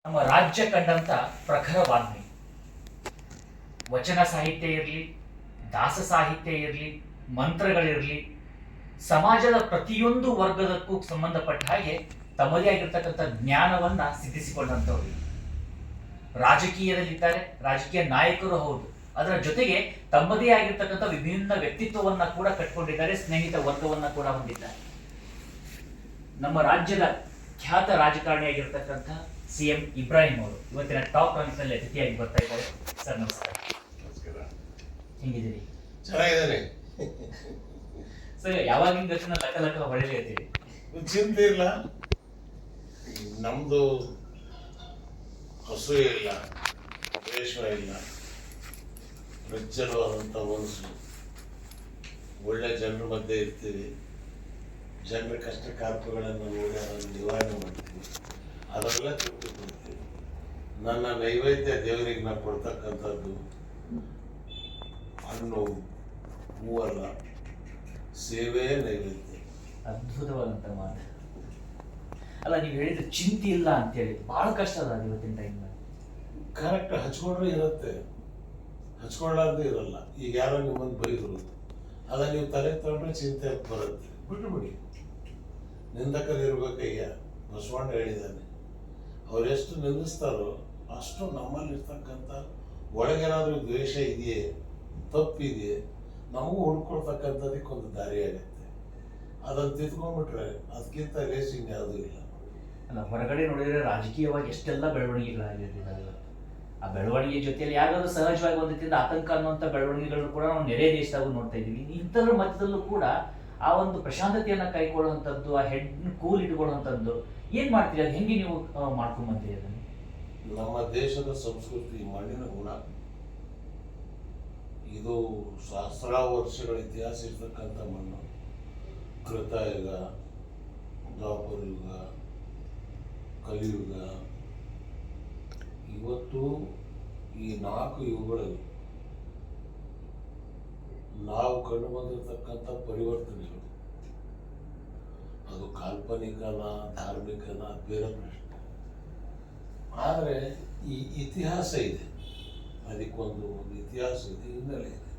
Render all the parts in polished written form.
ನಮ್ಮ ರಾಜ್ಯ ಕಂಡಂತ ಪ್ರಖರ ವಾಗ್ಮಿ. ವಚನ ಸಾಹಿತ್ಯ ಇರಲಿ, ದಾಸ ಸಾಹಿತ್ಯ ಇರಲಿ, ಮಂತ್ರಗಳಿರಲಿ, ಸಮಾಜದ ಪ್ರತಿಯೊಂದು ವರ್ಗದಕ್ಕೂ ಸಂಬಂಧಪಟ್ಟ ಹಾಗೆ ತಮ್ಮದೇ ಆಗಿರ್ತಕ್ಕಂಥ ಜ್ಞಾನವನ್ನ ಸಿದ್ಧಿಸಿಕೊಂಡಂಥವ್ರು. ರಾಜಕೀಯದಲ್ಲಿದ್ದಾರೆ, ರಾಜಕೀಯ ನಾಯಕರು ಹೌದು. ಅದರ ಜೊತೆಗೆ ತಮ್ಮದೇ ಆಗಿರ್ತಕ್ಕಂಥ ವಿಭಿನ್ನ ವ್ಯಕ್ತಿತ್ವವನ್ನ ಕೂಡ ಕಟ್ಕೊಂಡಿದ್ದಾರೆ, ಸ್ನೇಹಿತ ವರ್ಗವನ್ನ ಕೂಡ ಹೊಂದಿದ್ದಾರೆ. ನಮ್ಮ ರಾಜ್ಯದ ಖ್ಯಾತ ರಾಜಕಾರಣಿಯಾಗಿರ್ತಕ್ಕಂಥ CM ಇಬ್ರಾಹಿಂ ಅವರು ಇವತ್ತಿನ ಟಾಪ್ ನಲ್ಲಿ ಅತಿಥಿಯಾಗಿ ಬರ್ತಾ ಇದ್ದಾರೆ. ಸರ್ ನಮಸ್ಕಾರ. ಹೇಗಿದ್ದೀರಿ? ಚೆನ್ನಾಗಿದ್ದೇನೆ ಸರ್. ಯಾವಾಗಿನ ದರ್ಶನ ಲಕ್ಕ ಹೊಳೆಯತ್ತೀರಿ? ಚಿಂತೆ ಇಲ್ಲ, ನಮ್ದು ಹಸು ಇಲ್ಲ, ದ್ವೇಷ ಇಲ್ಲ, ಪ್ರಜ್ವಲವಾದಂಥ ಮನಸ್ಸು, ಒಳ್ಳೆ ಜನರ ಮಧ್ಯೆ ಇರ್ತೀವಿ, ಜನರ ಕಷ್ಟ ಕಾರ್ಪಗಳನ್ನು ನೋಡಿ ಅದನ್ನು ನಿವಾರಣೆ ಮಾಡ್ತೀವಿ, ಅದೆಲ್ಲ ತೃಪ್ತಿ ಕೊಡ್ತೀವಿ. ನನ್ನ ನೈವೇದ್ಯ ದೇವರಿಗೆ ನಾನು ಕೊಡ್ತಕ್ಕಂಥದ್ದು ಹಣ್ಣು ಹೂವಲ್ಲ, ಸೇವೆ ನೈವೇದ್ಯ. ಅದ್ಭುತವಾದಂತ ಮಾತು. ಅಲ್ಲ, ನೀವು ಹೇಳಿದ್ರೆ ಚಿಂತೆ ಇಲ್ಲ ಅಂತ ಹೇಳಿ ಬಹಳ ಕಷ್ಟ ಅದ ಇವತ್ತಿನ ಟೈಮ್. ಕರೆಕ್ಟ್, ಹಚ್ಕೊಂಡ್ರೆ ಇರುತ್ತೆ, ಹಚ್ಕೊಳ್ಳಾರ್ದು ಇರಲ್ಲ. ಈಗ ಯಾರೋ ನಿಮ್ಮನ್ನು ಬೈದ್ರು, ಅದ ನೀವು ತಲೆ ತಗೊಂಡ್ರೆ ಚಿಂತೆ ಬರುತ್ತೆ. ಬಿಟ್ಟು ಬಿಡಿ, ನಿಂದಕರು ಇರ್ಬೇಕಯ್ಯ. ಬಸವಣ್ಣ ಹೇಳಿದ್ದಾನೆ, ಅವರೆಷ್ಟು ನಿಂದಿಸ್ತಾರೋ ಅಷ್ಟು ನಮ್ಮಲ್ಲಿರ್ತಕ್ಕಂಥ ಒಳಗೇನಾದ್ರೂ ದ್ವೇಷ ಇದೆಯೇ, ತಪ್ಪಿದೆಯೇ, ನಮಗೂ ಹುಡ್ಕೊಳ್ತಕ್ಕಂಥದಕ್ಕೆ ಒಂದು ದಾರಿ ಆಗುತ್ತೆ. ಅದನ್ನು ತಿದ್ಕೊಂಡ್ಬಿಟ್ರೆ ಅದಕ್ಕಿಂತ ರೇಸಿಂಗ್ ಯಾವುದೂ ಇಲ್ಲ. ಅಲ್ಲ, ಹೊರಗಡೆ ನೋಡಿದ್ರೆ ರಾಜಕೀಯವಾಗಿ ಎಷ್ಟೆಲ್ಲ ಬೆಳವಣಿಗೆಗಳಾಗಿರ್ತಿದ್ದಾವೆ. ಆ ಬೆಳವಣಿಗೆ ಜೊತೆಯಲ್ಲಿ ಯಾರಾದ್ರೂ ಸಹಜವಾಗಿ ಒಂದು ರೀತಿಯಿಂದ ಆತಂಕ ಅನ್ನುವಂಥ ಬೆಳವಣಿಗೆಗಳನ್ನು ಕೂಡ ನಾವು ನೆರೆ ದೇಶದಾಗೂ ನೋಡ್ತಾ ಇದ್ದೀವಿ. ಇಂಥದ್ರ ಮಧ್ಯದಲ್ಲೂ ಕೂಡ ಆ ಒಂದು ಪ್ರಶಾಂತತೆಯನ್ನ ಕೈಗೊಳ್ಳುವಂಥದ್ದು, ಆ ಹೆಡ್ ಕೂಲ್ ಇಟ್ಕೊಳ್ಳುವಂಥದ್ದು ಏನ್ ಮಾಡ್ತೀರಿ? ಅದು ಹೆಂಗೆ ನೀವು ಮಾಡ್ಕೊಂಡ್ ಬಂತೀರಿ ಅದನ್ನು? ನಮ್ಮ ದೇಶದ ಸಂಸ್ಕೃತಿ, ಮಣ್ಣಿನ ಗುಣ, ಇದು ಸಹಸ್ರಾರು ವರ್ಷಗಳ ಇತಿಹಾಸ ಇರ್ತಕ್ಕಂಥ ಮಣ್ಣು. ಕೃತಯುಗ, ದ್ವಾಪರ ಯುಗ, ಕಲಿಯುಗ, ಇವತ್ತು ಈ 4 ಯುಗಗಳಲ್ಲಿ ನಾವು ಕಂಡು ಬಂದಿರತಕ್ಕಂಥ ಪರಿವರ್ತನೆಗಳು, ಅದು ಕಾಲ್ಪನಿಕನ ಧಾರ್ಮಿಕನ ಬೇರೆ ಪ್ರಶ್ನೆ. ಆದರೆ ಈ ಇತಿಹಾಸ ಇದೆ, ಅದಕ್ಕೊಂದು ಇತಿಹಾಸ ಇದೆ, ಹಿನ್ನೆಲೆ ಇದೆ.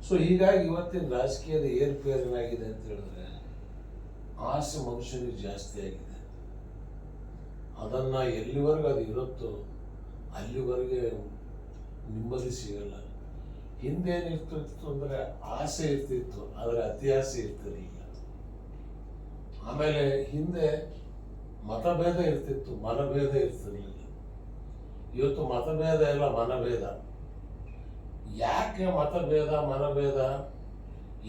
ಸೊ ಹೀಗಾಗಿ ಇವತ್ತಿನ ರಾಜಕೀಯದ ಏರುಪೇರೇನಾಗಿದೆ ಅಂತ ಹೇಳಿದ್ರೆ, ಆಸೆ ಮನುಷ್ಯನಿಗೆ ಜಾಸ್ತಿ ಆಗಿದೆ. ಅದನ್ನು ಎಲ್ಲಿವರೆಗೂ ಅದು ಇರುತ್ತೋ ಅಲ್ಲಿವರೆಗೆ ನೆಮ್ಮದಿ ಸಿಗಲ್ಲ. ಹಿಂದೇನಿರ್ತಿತ್ತು ಅಂದರೆ ಆಸೆ ಇರ್ತಿತ್ತು, ಆದರೆ ಅತಿ ಆಸೆ ಇರ್ತಿರಲಿಲ್ಲ. ಆಮೇಲೆ ಹಿಂದೆ ಮತಭೇದ ಇರ್ತಿತ್ತು, ಮನಭೇದ ಇರ್ತಿರಲಿಲ್ಲ. ಇವತ್ತು ಮತಭೇದ ಇಲ್ಲ, ಮನಭೇದ. ಯಾಕೆ ಮತಭೇದ ಮನಭೇದ?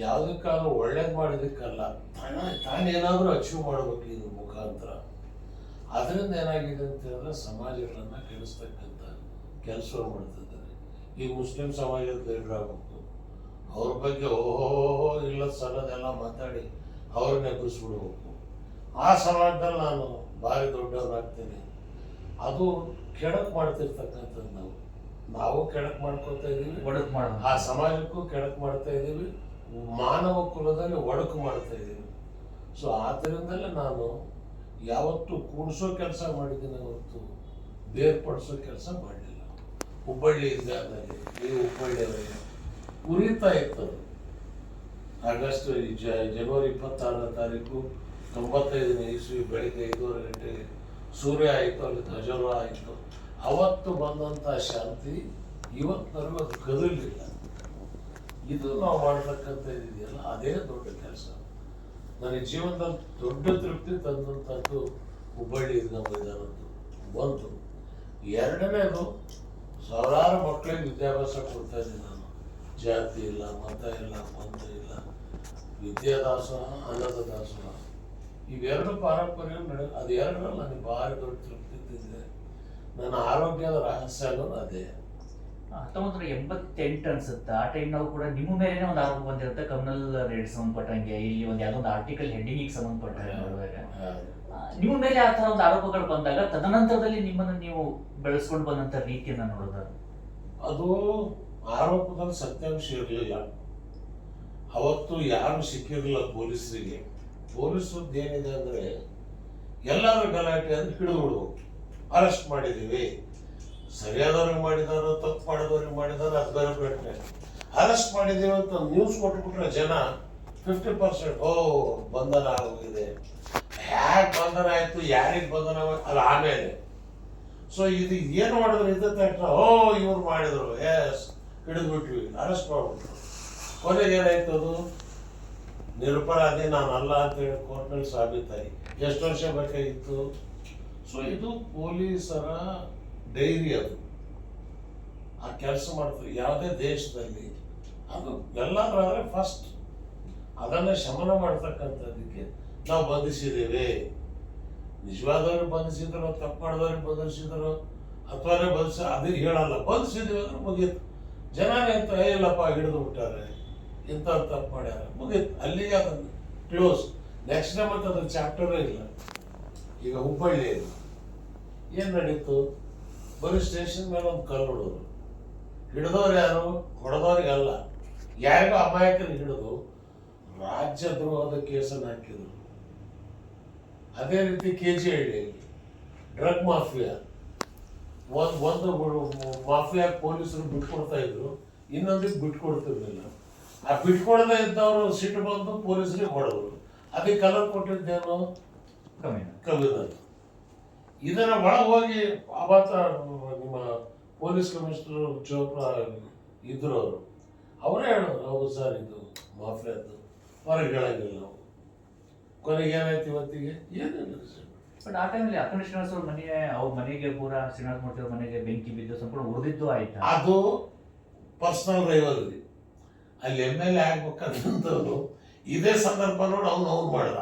ಯಾವುದಕ್ಕಾದ್ರೂ ಒಳ್ಳೇದು ಮಾಡಿದಕ್ಕಲ್ಲ, ತಾನೇನಾದರೂ ಅಚೀವ್ ಮಾಡಬೇಕು ಇದ್ರ ಮುಖಾಂತರ. ಅದರಿಂದ ಏನಾಗಿದೆ ಅಂತ ಹೇಳಿದ್ರೆ ಸಮಾಜಗಳನ್ನು ಕೆಡಿಸ್ತಕ್ಕಂಥ ಕೆಲಸವನ್ನು ಮಾಡ್ತಿದ್ದಾರೆ. ಈ ಮುಸ್ಲಿಂ ಸಮಾಜದ ಲೀಡರಾಗಬೇಕು, ಅವ್ರ ಬಗ್ಗೆ ಓಹೋ ಇಲ್ಲದ ಸಲದೆಲ್ಲ ಮಾತಾಡಿ ಅವ್ರನ್ನ ಎಬ್ಬರಿಸ್ಬಿಡ್ಬೇಕು. ಆ ಸಮಾಜದಲ್ಲಿ ನಾನು ಭಾರಿ ದೊಡ್ಡವರಾಗ್ತೇನೆ, ಅದು ಕೆಡಕ್ ಮಾಡ್ತಿರ್ತಕ್ಕಂಥದ್ದು. ನಾವು ಕೆಡಕ್ ಮಾಡ್ಕೊತಾ ಇದ್ದೀವಿ, ಒಡಕು ಮಾಡ ಆ ಸಮಾಜಕ್ಕೂ ಕೆಡಕ್ ಮಾಡ್ತಾ ಇದ್ದೀವಿ, ಮಾನವ ಕುಲದಲ್ಲಿ ಒಡಕು ಮಾಡ್ತಾ ಇದ್ದೀವಿ. ಸೊ ಆದ್ದರಿಂದಲೇ ನಾನು ಯಾವತ್ತೂ ಕೂಡಿಸೋ ಕೆಲಸ ಮಾಡಿದ್ದೀನಿ ಹೊರತು ಬೇರ್ಪಡಿಸೋ ಕೆಲಸ ಮಾಡಲಿಲ್ಲ. ಹುಬ್ಬಳ್ಳಿ ಇದ್ದಾದಲ್ಲಿ, ನೀವು ಹುಬ್ಬಳ್ಳಿಯವರಿಗೆ ಉರಿತಾ ಇತ್ತು. ಆಗಸ್ಟ್ ಜನವರಿ 26ನೇ ತಾರೀಕು 95ನೇ ಇಸ್ವಿ ಬೆಳಿಗ್ಗೆ 5:30 ಗಂಟೆಗೆ ಸೂರ್ಯ ಆಯಿತು, ಅಲ್ಲಿ ಧ್ವಜಾರೋಹಣ ಆಯಿತು. ಅವತ್ತು ಬಂದಂಥ ಶಾಂತಿ ಇವತ್ತಿನವರೆಗೂ ಅದು ಕದಲಿಲ್ಲ. ಇದು ನಾವು ಮಾಡತಕ್ಕಂಥ ಇದೆಯಲ್ಲ, ಅದೇ ದೊಡ್ಡ ಕೆಲಸ. ನನಗೆ ಜೀವನದಲ್ಲಿ ದೊಡ್ಡ ತೃಪ್ತಿ ತಂದಂಥದ್ದು ಹುಬ್ಬಳ್ಳಿ ಈದ್ಗಾ ಮೈದಾನದ್ದು ಒಂದು. ಎರಡನೇದು, ಸಾವಿರಾರು ಮಕ್ಕಳಿಗೆ ವಿದ್ಯಾಭ್ಯಾಸ ಕೊಡ್ತಾ ಇದ್ದೀನಿ ನಾನು. ಜಾತಿ ಇಲ್ಲ, ಮತ ಇಲ್ಲ, ಪಂಥ ಇಲ್ಲ, ವಿದ್ಯಾದಾಸೋಹ, ಅನ್ನದ ದಾಸೋಹ, ಇವೆರಡು ಪಾರಂಪರ್ಯ ಅದು ಎರಡರಲ್ಲಿ ನನಗೆ ಭಾರಿ ದೊಡ್ಡ ತೃಪ್ತಿ ತಿಂದಿದೆ. ನನ್ನ ಆರೋಗ್ಯದ ರಹಸ್ಯ ಅನ್ನೋದು ಅದೇ. 1988 ಅನ್ಸುತ್ತೆ, ಆ ಟೈಮ್ ನಾವು ಕೂಡ ನಿಮ್ಮ ಮೇಲೇನೆ ಒಂದು ಆರೋಪ ಬಂದಿರುತ್ತೆ, ಕಮ್ಯುನಲ್ ರೇಟ್ ಸಂಬಂಧಪಟ್ಟಂಗೆ. ಇಲ್ಲಿ ಒಂದು ಯಾವುದೋ ಒಂದು ಆರ್ಟಿಕಲ್ ಹೆಡ್ಡಿಂಗ್ ಸಂಬಂಧಪಟ್ಟಂಗೆ ನೋಡುವಾಗ ನಿಮ್ಮ ಮೇಲೆ ಆ ಥರ ಒಂದು ಆರೋಪಗಳು ಬಂದಾಗ ತದನಂತರದಲ್ಲಿ ನಿಮ್ಮನ್ನು ನೀವು ಬೆಳೆಸ್ಕೊಂಡು ಬಂದಂಥ ರೀತಿಯನ್ನು ನೋಡೋದು, ಅದು ಆರೋಪದಲ್ಲಿ ಸತ್ಯಾಂಶ ಇರಲಿಲ್ಲ. ಅವತ್ತು ಯಾರು ಸಿಕ್ಕಿರಲಿಲ್ಲ ಪೊಲೀಸರಿಗೆ. ಪೊಲೀಸರದ್ದು ಏನಿದೆ ಅಂದರೆ ಎಲ್ಲರೂ ಗಲಾಟೆ ಅಂದ್ರೆ ಹಿಡಿದು ಬಿಡ್ಬೇಕು. ಅರೆಸ್ಟ್ ಮಾಡಿದ್ದೀವಿ. ಸರಿಯಾದವ್ರಿಗೆ ಮಾಡಿದಾರೋ ತಪ್ಪು ಮಾಡಿದವ್ರಿಗೆ ಮಾಡಿದಾರೋ ಅದು ಬೇರೆ ಪ್ರಶ್ನೆ. ಅರೆಸ್ಟ್ ಮಾಡಿದ್ದೀವಿ ಅಂತ ನ್ಯೂಸ್ ಕೊಟ್ಬಿಟ್ರೆ ಜನ 50% ಓ ಬಂಧನ ಆಗೋಗಿದೆ. ಹ್ಯಾಕ್ ಬಂಧನ ಆಯ್ತು, ಯಾರಿಗೆ ಬಂಧನ ಅಲ್ಲ ಆಮೇಲೆ. ಸೊ ಇದು ಏನು ಮಾಡಿದ್ರು ಇದ್ದ ತಕ್ಷಣ ಓ ಇವ್ರು ಮಾಡಿದ್ರು, ಎಸ್ ಹಿಡಿದ್ಬಿಟ್ವಿ, ಅರೆಸ್ಟ್ ಮಾಡ್ಬಿಟ್ರು. ಕೊನೆಗೆ ಏನಾಯ್ತು, ಅದು ನಿರಪರಾಧಿ ನಾನಲ್ಲ ಅಂತೇಳಿ ಕೋರ್ಟ್ನಲ್ಲಿ ಸಾಬೀತಾಗಿ ಎಷ್ಟು ವರ್ಷ ಬೇಕಾಗಿತ್ತು. ಸೊ ಇದು ಪೊಲೀಸರ ಡೈರಿ, ಅದು ಆ ಕೆಲಸ ಮಾಡ್ತಾರೆ ಯಾವುದೇ ದೇಶದಲ್ಲಿ. ಅದು ಎಲ್ಲಾದ್ರಾದ್ರೆ ಫಸ್ಟ್ ಅದನ್ನು ಶಮನ ಮಾಡ್ತಕ್ಕಂಥದ್ದಕ್ಕೆ ನಾವು ಬಂಧಿಸಿದ್ದೇವೆ. ನಿಜವಾದವ್ರಿಗೆ ಬಂಧಿಸಿದ್ರು, ತಪ್ಪು ಮಾಡಿದವ್ರಿಗೆ ಬಂಧಿಸಿದ್ರು, ಅಥವಾ ಅದೇ ಹೇಳಲ್ಲ, ಬಂಧಿಸಿದ್ದೀವಿ ಅಂದ್ರೆ ಮುಗೀತು. ಜನ ಅಂತ ಇಲ್ಲಪ್ಪ ಹಿಡಿದು ಬಿಟ್ಟಾರೆ, ಇಂಥ ತಪ್ಪು ಮಾಡ್ಯಾರ, ಮುಗೀತು, ಅಲ್ಲಿಗೆ ಅದನ್ನು ಕ್ಲೋಸ್. ನೆಕ್ಸ್ಟ್ ಟೈಮ್ ಅಂತ ಅದ್ರ ಚಾಪ್ಟರೇ ಇಲ್ಲ. ಈಗ ಹುಬ್ಬಳ್ಳಿ ಏನು ನಡೀತು, ಬರೀ ಸ್ಟೇಷನ್ ಮೇಲೆ ಒಂದು ಕಲ್ಲು ಹೊಡೋರು. ಹಿಡಿದವ್ರು ಯಾರು, ಹೊಡೆದವ್ರಿಗೆ ಅಲ್ಲ, ಯಾರಿಗೂ ಅಮಾಯಕರಿಗೆ ಹಿಡಿದು ರಾಜ್ಯದ್ರೋಹದ ಕೇಸನ್ನು ಹಾಕಿದ್ರು. ಅದೇ ರೀತಿ KG ಹಳ್ಳಿಯಲ್ಲಿ ಡ್ರಗ್ ಮಾಫಿಯಾ, ಒಂದು ಮಾಫಿಯಾ ಪೊಲೀಸರು ಬಿಟ್ಕೊಡ್ತಾ ಇದ್ರು, ಇನ್ನೊಂದಕ್ಕೆ ಬಿಟ್ಕೊಡ್ತಿರ್ಲಿಲ್ಲ. ಆ ಬಿಟ್ಕೊಡದೇ ಇದ್ದವರು ಸಿಟ್ಟು ಬಂದು ಪೊಲೀಸರಿಗೆ ಹೊಡೆದ್ರು. ಅದಕ್ಕೆ ಕಲರ್ ಕೊಟ್ಟಿದ್ದೇನು, ಕವಿದ. ಇದನ್ನ ಒಳಗೆ ಹೋಗಿ ಅವತ್ತ ನಿಮ್ಮ ಪೊಲೀಸ್ ಕಮಿಷನರ್ ಚೋಪ್ರಾ ಇದ್ರು, ಅವರೇ ಹೇಳಿದ್ರು, ಹೌದು ಸರ್ ಇದು ಮಾಫಿಯಾದ್ದು, ಹೊರಗೆ ಹೇಳಂಗಿಲ್ಲ ನಾವು. ಕೊನೆಗೆ ಏನಾಯ್ತು ಇವತ್ತಿಗೆ, ಏನಿಲ್ಲ ಸರ್. ಬಟ್ ಆ ಟೈಮಲ್ಲಿ ಅಖಂಡ ಶ್ರೀನಿವಾಸ್ ಅವ್ರ ಮನೆಗೆ ಪೂರ ಶ್ರೀನಿವಾಸ ಮೂರ್ತಿ ಅವ್ರ ಮನೆಗೆ ಬೆಂಕಿ ಬಿದ್ದು ಸಂಪೂರ್ಣ ಉಳಿದಿದ್ದು ಆಯ್ತಾ? ಅದು ಪರ್ಸನಲ್ ರೈವಲ್ರಿ. ಅಲ್ಲಿ MLA ಆಗ್ಬೇಕಂತವನು ಇದೇ ಸಂದರ್ಭ ನೋಡಿ ಅವ್ನು ಮಾಡ್ದ,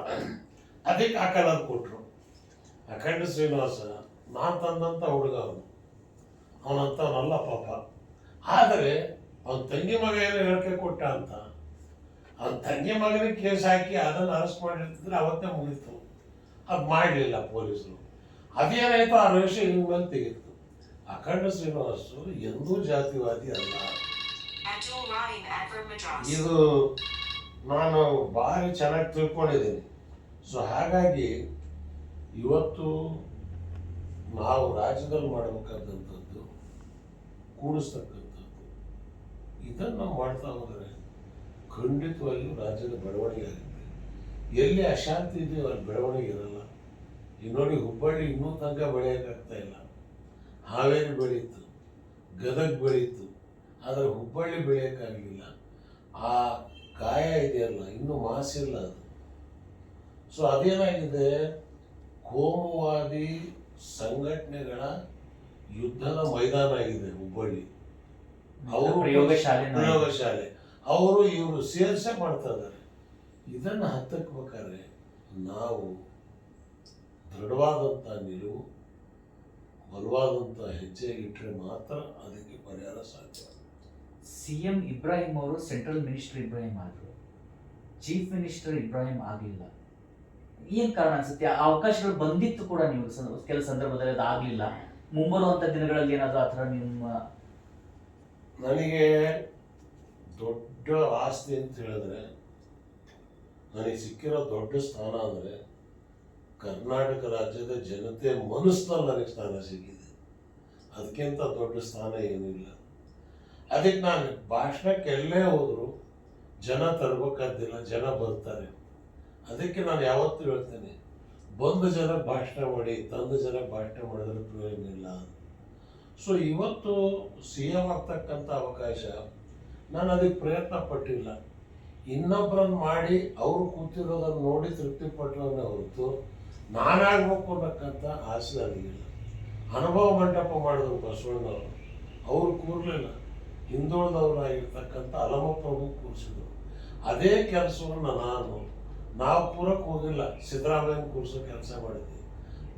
ಅದಕ್ಕೆ ಆ ಕಲರ್ ಕೊಟ್ರು. ಅಖಂಡ ಶ್ರೀನಿವಾಸ ನಾನು ತಂದಂಥ ಹುಡುಗ ಅವನಂತವನಲ್ಲ ಪಾಪ. ಆದರೆ ಅವನ ತಂಗಿ ಮಗ ಏನೋ ಹೇಳಿಕೆ ಕೊಟ್ಟ ಅಂತ ಅವನ ತಂಗಿ ಮಗನಿಗೆ ಕೇಸ್ ಹಾಕಿ ಅದನ್ನು ಅರೆಸ್ಟ್ ಮಾಡಿರ್ತಿದ್ರೆ ಅವತ್ತೇ ಮುಗೀತು. ಅದು ಮಾಡಲಿಲ್ಲ ಪೊಲೀಸರು. ಅದೇನಾಯ್ತು, ಆ ರೇಷೆ ಹಿಂಗ್ ಮೇಲೆ ತೆಗಿತು. ಅಖಂಡ ಶ್ರೀನಿವಾಸು ಎಂದೂ ಜಾತಿವಾದಿ ಅಲ್ಲ. ಇದು ನಾನು ಭಾರಿ ಚೆನ್ನಾಗಿ ತಿಳ್ಕೊಂಡಿದ್ದೀನಿ. ಸೊ ಹಾಗಾಗಿ ಇವತ್ತು ನಾವು ರಾಜ್ಯದಲ್ಲಿ ಮಾಡಬೇಕಾದಂಥದ್ದು ಕೂಡಿಸ್ತಕ್ಕಂಥದ್ದು, ಇದನ್ನು ನಾವು ಮಾಡ್ತಾ ಹೋದರೆ ಖಂಡಿತವಾಗಿಯೂ ರಾಜ್ಯದ ಬೆಳವಣಿಗೆ ಆಗುತ್ತೆ. ಎಲ್ಲಿ ಅಶಾಂತಿ ಇದೆಯೋ ಅಲ್ಲಿ ಬೆಳವಣಿಗೆ ಇರಲ್ಲ. ಈಗ ನೋಡಿ, ಹುಬ್ಬಳ್ಳಿ ಇನ್ನೂ ತನಕ ಬೆಳೆಯೋಕ್ಕಾಗ್ತಾ ಇಲ್ಲ. ಹಾವೇರಿ ಬೆಳೀತು, ಗದಗ ಬೆಳೀತು, ಆದರೆ ಹುಬ್ಬಳ್ಳಿ ಬೆಳೆಯೋಕ್ಕಾಗಲಿಲ್ಲ. ಆ ಗಾಯ ಇದೆಯಲ್ಲ, ಇನ್ನೂ ಮಾಸಿಲ್ಲ ಅದು. ಸೊ ಅದೇನಾಗಿದೆ, ಕೋಮುವಾದಿ ಸಂಘಟನೆಗಳ ಯುದ್ಧದ ಮೈದಾನ ಆಗಿದೆ ಹುಬ್ಬಳ್ಳಿ. ಅವರು ಪ್ರಯೋಗಶಾಲೆ, ಅವರು ಇವರು ಸೇರ್ಸೆ ಮಾಡ್ತಾ ಇದ್ದಾರೆ. ಇದನ್ನು ಹತ್ತಕ್ಬೇಕಾದ್ರೆ ನಾವು ದೃಢವಾದಂಥ ನಿಲುವು, ಬಲವಾದಂಥ ಹೆಜ್ಜೆ ಇಟ್ಟರೆ ಮಾತ್ರ ಅದಕ್ಕೆ ಪರಿಹಾರ ಸಾಧ್ಯ. CM ಇಬ್ರಾಹಿಂ ಅವರು ಸೆಂಟ್ರಲ್ ಮಿನಿಸ್ಟರ್ ಇಬ್ರಾಹಿಂ ಆದರು, ಚೀಫ್ ಮಿನಿಸ್ಟರ್ ಇಬ್ರಾಹಿಂ ಆಗಲಿಲ್ಲ. ಏನ್ ಕಾರಣ ಅನ್ಸುತ್ತೆ? ಆ ಅವಕಾಶಗಳು ಬಂದಿತ್ತು ಕೂಡ, ನೀವು ಕೆಲ ಸಂದರ್ಭದಲ್ಲಿ ಅದು ಆಗಲಿಲ್ಲ. ಮುಂಬರುವಂಥ ದಿನಗಳಲ್ಲಿ ಏನಾದರೂ ಆ ಥರ ನಿಮ್ಮ ನನಗೆ ದೊಡ್ಡ ಆಸ್ತಿ ಅಂತ ಹೇಳಿದ್ರೆ, ನನಗೆ ಸಿಕ್ಕಿರೋ ದೊಡ್ಡ ಸ್ಥಾನ ಅಂದರೆ ಕರ್ನಾಟಕ ರಾಜ್ಯದ ಜನತೆ ಮನಸ್ಸಿನಲ್ಲಿ ನನಗೆ ಸ್ಥಾನ ಸಿಕ್ಕಿದೆ. ಅದಕ್ಕಿಂತ ದೊಡ್ಡ ಸ್ಥಾನ ಏನಿಲ್ಲ. ಅದಕ್ಕೆ ನಾನು ಭಾಷಣಕ್ಕೆ ಎಲ್ಲೇ ಹೋದರೂ ಜನ ತರಬೇಕಾದ್ದಿಲ್ಲ, ಜನ ಬರ್ತಾರೆ. ಅದಕ್ಕೆ ನಾನು ಯಾವತ್ತೂ ಹೇಳ್ತೇನೆ, ಬಂದ ಜನ ಭಾಷಣ ಮಾಡಿ, ತಂದ ಜನ ಭಾಷಣ ಮಾಡಿದ್ರೆ ಪ್ರಯೋಜನ ಇಲ್ಲ. ಸೊ ಇವತ್ತು CM ಆಗ್ತಕ್ಕಂಥ ಅವಕಾಶ ನಾನು ಅದಕ್ಕೆ ಪ್ರಯತ್ನ ಪಟ್ಟಿಲ್ಲ. ಇನ್ನೊಬ್ಬರನ್ನು ಮಾಡಿ ಅವರು ಕೂತಿರೋದನ್ನು ನೋಡಿ ತೃಪ್ತಿ ಪಟ್ಟವನ್ನೇ ಹೊರತು ನಾನಾಗಬೇಕು ಅನ್ನಕ್ಕಂಥ ಆಸೆ ನನಗಿಲ್ಲ. ಅನುಭವ ಮಂಟಪ ಮಾಡಿದ್ರು ಬಸವಣ್ಣವರು, ಅವರು ಕೂರಲಿಲ್ಲ, ಹಿಂದುಳಿದವರಾಗಿರ್ತಕ್ಕಂಥ ಅಲಮಪ್ರಭು ಕೂರಿಸಿದ್ರು. ಅದೇ ಕೆಲಸವನ್ನು ನಾವು ಕೂರಕ್ಕೆ ಹೋಗಿಲ್ಲ. ಸಿದ್ದರಾಮಯ್ಯನ ಕೂರಿಸೋ ಕೆಲಸ ಮಾಡಿದ್ವಿ,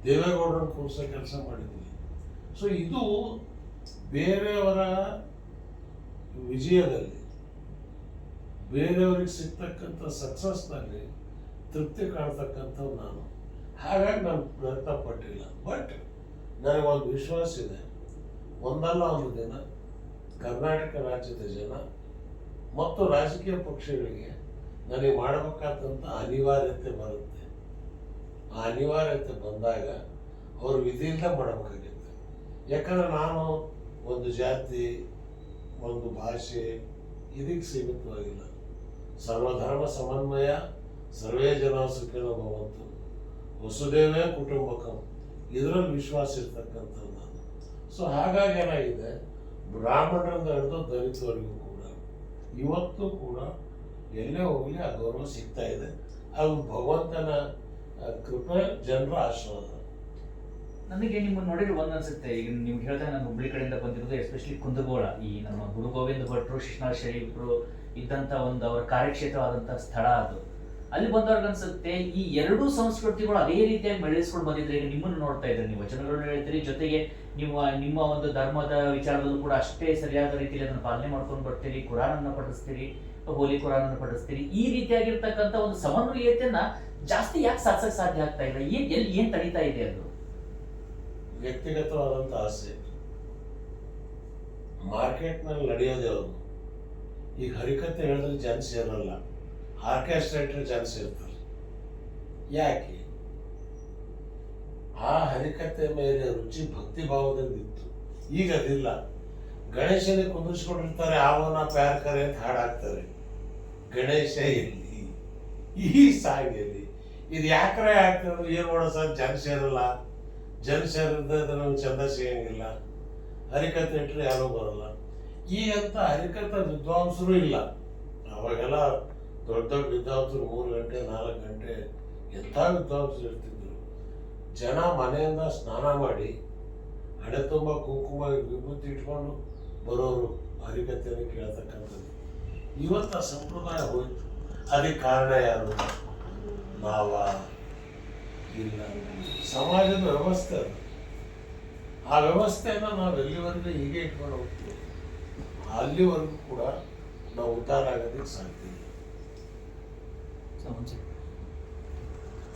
ದೇವೇಗೌಡರನ್ನ ಕೂರಿಸೋ ಕೆಲಸ ಮಾಡಿದ್ವಿ. ಸೊ ಇದು ಬೇರೆಯವರ ವಿಜಯದಲ್ಲಿ, ಬೇರೆಯವ್ರಿಗೆ ಸಿಗ್ತಕ್ಕಂಥ ಸಕ್ಸಸ್ನಲ್ಲಿ ತೃಪ್ತಿ ಕಾಣ್ತಕ್ಕಂಥವು ನಾನು. ಹಾಗಾಗಿ ನಾನು ಪ್ರಯತ್ನ ಪಟ್ಟಿಲ್ಲ. ಬಟ್ ನನಗೊಂದು ವಿಶ್ವಾಸ ಇದೆ, ಒಂದಲ್ಲ ಒಂದು ದಿನ ಕರ್ನಾಟಕ ರಾಜ್ಯದ ಜನ ಮತ್ತು ರಾಜಕೀಯ ಪಕ್ಷಗಳಿಗೆ ನನಗೆ ಮಾಡಬೇಕಾದಂಥ ಅನಿವಾರ್ಯತೆ ಬರುತ್ತೆ. ಆ ಅನಿವಾರ್ಯತೆ ಬಂದಾಗ ಅವ್ರು ವಿಧಿಯಿಂದ ಮಾಡಬೇಕಾಗಿತ್ತು. ಯಾಕಂದ್ರೆ ನಾನು ಒಂದು ಜಾತಿ, ಒಂದು ಭಾಷೆ ಇದಕ್ಕೆ ಸೀಮಿತವಾಗಿಲ್ಲ. ಸರ್ವಧರ್ಮ ಸಮನ್ವಯ, ಸರ್ವೇ ಜನ ಸುಖಿನೋ ಭವಂತು, ವಸುದೇವೇ ಕುಟುಂಬಕಂ, ಇದರಲ್ಲಿ ವಿಶ್ವಾಸ ಇರ್ತಕ್ಕಂಥದ್ದು ನಾನು. ಸೊ ಹಾಗಾಗಿ ಏನಾಗಿದೆ, ಬ್ರಾಹ್ಮಣರಿಂದ ಹಿಡಿದು ದಲಿತವರೆಗೂ ಕೂಡ ಇವತ್ತು ಕೂಡ ಎಲ್ಲೇ ಹೋಗಲಿ ಆ ಗೌರವ ಸಿಗ್ತಾ ಇದೆ. ಅದು ಭಗವಂತನ ಕೃಪೆ, ಜನರ ಆಶೀರ್ವಾದ. ನನಗೆ ನಿಮ್ಮನ್ನು ನೋಡಿದ್ರೆ ಒಂದು ಅನ್ಸುತ್ತೆ, ಈಗ ನೀವು ಹೇಳಿದಾಗ ನಾನು ಹುಬ್ಳಿ ಕಡೆಯಿಂದ ಬಂದಿರೋದು, ಎಸ್ಪೆಷಲಿ ಕುಂದಗೋಳ, ಈ ನಮ್ಮ ಗುರು ಗೋವಿಂದ ಭಟ್ರು, ಶಿಶುನಾಳ ಶರೀಫರು ಇದ್ದಂಥ ಒಂದು ಅವರ ಕಾರ್ಯಕ್ಷೇತ್ರವಾದಂಥ ಸ್ಥಳ ಅದು. ಅಲ್ಲಿ ಬಂದವ್ರಿಗೆ ಅನ್ಸುತ್ತೆ ಈ ಎರಡೂ ಸಂಸ್ಕೃತಿಗಳು ಅದೇ ರೀತಿಯಾಗಿ ಬೆಳೆಸ್ಕೊಂಡು ಬಂದಿದ್ರೆ. ಈಗ ನಿಮ್ಮನ್ನು ನೋಡ್ತಾ ಇದ್ರೆ, ನೀವು ವಚನಗಳನ್ನ ಹೇಳ್ತೀರಿ, ಜೊತೆಗೆ ನೀವು ನಿಮ್ಮ ಒಂದು ಧರ್ಮದ ವಿಚಾರದಲ್ಲೂ ಕೂಡ ಅಷ್ಟೇ ಸರಿಯಾದ ರೀತಿಯಲ್ಲಿ ಅದನ್ನು ಪಾಲನೆ ಮಾಡ್ಕೊಂಡು ಬರ್ತೀರಿ, ಕುರಾನನ್ನ ಪಠಿಸ್ತೀರಿ, ಹೋಲಿ ಕುರಾನನ್ನ ಪಠಿಸ್ತೀರಿ. ಈ ರೀತಿಯಾಗಿರ್ತಕ್ಕಂಥ ಒಂದು ಸಮನ್ವಯತೆಯನ್ನ ಜಾಸ್ತಿ ಯಾಕೆ ಸಾಧಿಸಕ್ಕೆ ಸಾಧ್ಯ ಆಗ್ತಾ ಇಲ್ಲ? ಏನ್ ತಡೀತಾ ಇದೆ ಅದು? ವ್ಯಕ್ತಿಗತವಾದಂಥ ಆಸೆ. ಮಾರ್ಕೆಟ್ನಲ್ಲಿ ನಡೆಯೋದೇ ಅವರು. ಈಗ ಹರಿಕತೆ ಹೇಳಿದ್ರೆ ಜನ ಸೇರಲ್ಲ, ಆರ್ಕೆಸ್ಟ್ರೇಟರ್ ಜನ ಸೇರ್ತಾರೆ. ಯಾಕೆ? ಆ ಹರಿಕತೆ ಮೇಲೆ ರುಚಿ ಭಕ್ತಿ ಭಾವದಿಂದ ಇತ್ತು, ಈಗ ಅದಿಲ್ಲ. ಗಣೇಶನಿಗೆ ಕುಂದಿಸ್ಕೊಂಡಿರ್ತಾರೆ, ಆವನ ಪ್ಯಾರ್ ಕರೆ ಅಂತ ಹಾಡಾಕ್ತಾರೆ. ಗಣೇಶ ಎಲ್ಲಿ, ಈ ಸಾಂಗಲ್ಲಿ ಇದು ಯಾಕ್ರೆ ಆಗ್ತದೆ? ಏನು ಮಾಡೋ ಸರ್, ಜನ ಸೇರಲ್ಲ, ಜನ ಸೇರಿದ್ರೆ ನಮ್ಗೆ ಚಂದ ಸಿಗಂಗಿಲ್ಲ, ಹರಿಕತೆ ಇಟ್ಟರೆ ಯಾರೂ ಬರಲ್ಲ. ಈಗಂತ ಹರಿಕತೆ ವಿದ್ವಾಂಸರು ಇಲ್ಲ. ಅವಾಗೆಲ್ಲ ದೊಡ್ಡ ದೊಡ್ಡ ವಿದ್ವಾಂಸರು 3 ಗಂಟೆ 4 ಗಂಟೆ ಎಂಥ ವಿದ್ವಾಂಸರು ಇರ್ತಿದ್ರು. ಜನ ಮನೆಯಿಂದ ಸ್ನಾನ ಮಾಡಿ ಹಣೆ ತುಂಬ ಕುಂಕುಮ ವಿಭೂತಿ ಇಟ್ಕೊಂಡು ಬರೋರು ಹರಿಕತೆಯನ್ನು ಕೇಳ್ತಕ್ಕಂಥದ್ದು. ಇವತ್ತು ಆ ಸಂಪ್ರದಾಯ ಹೋಯ್ತು. ಅದಕ್ಕೆ ಕಾರಣ ಯಾರು? ನಾವ ಇಲ್ಲ, ಸಮಾಜದ ವ್ಯವಸ್ಥೆ ಅದು. ಆ ವ್ಯವಸ್ಥೆಯನ್ನು ನಾವು ಎಲ್ಲಿವರೆಗೂ ಹೀಗೆ ಇಟ್ಕೊಂಡು ಹೋಗ್ತೀವಿ, ಅಲ್ಲಿವರೆಗೂ ಕೂಡ ನಾವು ಉದ್ಧಾರ ಆಗೋದಕ್ಕೆ ಸಾಧ್ಯ ಇಲ್ಲ.